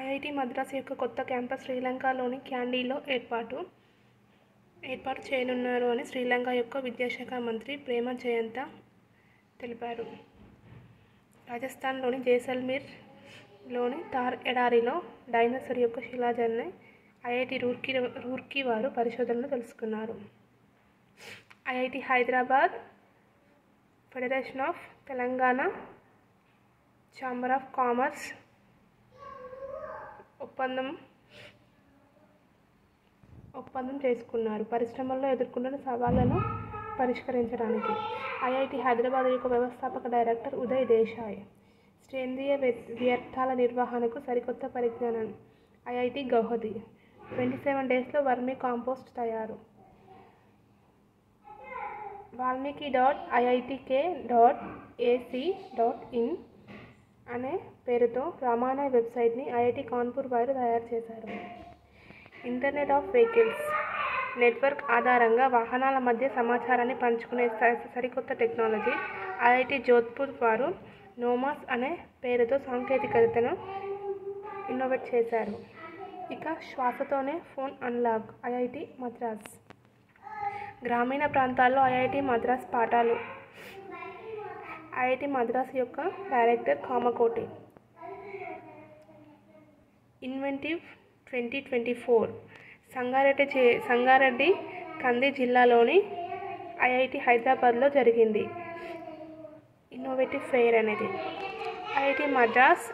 IIT Madras యొక్క కొత్త campus శ్రీలంకలోని క్యాండీలో ఏర్పాటు చేయనున్నారు అని శ్రీలంక యొక్క విద్యాశాఖ మంత్రి ప్రేమ జయంత తెలిపారు. రాజస్థాన్లోని జైసల్మేర్లోని థార్ ఎడారిలో డైనోసార్ యొక్క శిలాజాన్ని ఐఐటి రూర్కీ వారు పరిశోధనలో తెలుసుకున్నారు. IIT Hyderabad, federation of Telangana, chamber of commerce ఒప్పందం చేసుకున్నారు. పరిశ్రమల్లో ఎదుర్కొంటున్న సవాళ్లను పరిష్కరించడానికి. ఐఐటి హైదరాబాద్ యొక్క వ్యవస్థాపక డైరెక్టర్ ఉదయ్ దేశాయ్ సేంద్రీయ వ్యర్థాల నిర్వహణకు సరికొత్త పరిజ్ఞానం. ఐఐటి గౌహతి 27 డేస్లో వర్మీ కాంపోస్ట్ తయారు. valmiki.iitk.ac.in అనే పేరుతో రామాయణ వెబ్సైట్ని ఐఐటి కాన్పూర్ వారు తయారు చేశారు. ఇంటర్నెట్ ఆఫ్ వెహికల్స్ నెట్వర్క్ ఆధారంగా వాహనాల మధ్య సమాచారాన్ని పంచుకునే సరికొత్త టెక్నాలజీ ఐఐటి జోధ్పూర్ వారు నోమాస్ అనే పేరుతో సాంకేతికతను ఇన్నోవేట్ చేశారు. ఇక శ్వాసతోనే ఫోన్ అన్లాక్. ఐఐటి మద్రాస్ గ్రామీణ ప్రాంతాల్లో ఐఐటి మద్రాస్ పాఠాలు. ఐఐటి మద్రాస్ యొక్క డైరెక్టర్ కామకోటి. ఇన్వెంటివ్ 2024 సంగారెడ్డి కంది జిల్లాలోని ఐఐటి హైదరాబాద్లో జరిగింది. ఇన్నోవేటివ్ ఫెయిర్ అనేది. IIT Madras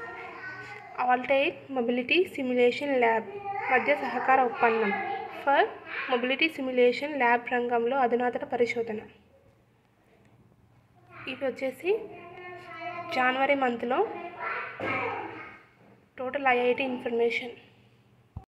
Altair mobility simulation lab మధ్య సహకార ఒప్పందం ఫర్ మొబిలిటీ సిమ్యులేషన్ ల్యాబ్ రంగంలో అధునాతన పరిశోధన. ఇవి వచ్చేసి జనవరి మంత్లో టోటల్ ఐఐటి ఇన్ఫర్మేషన్.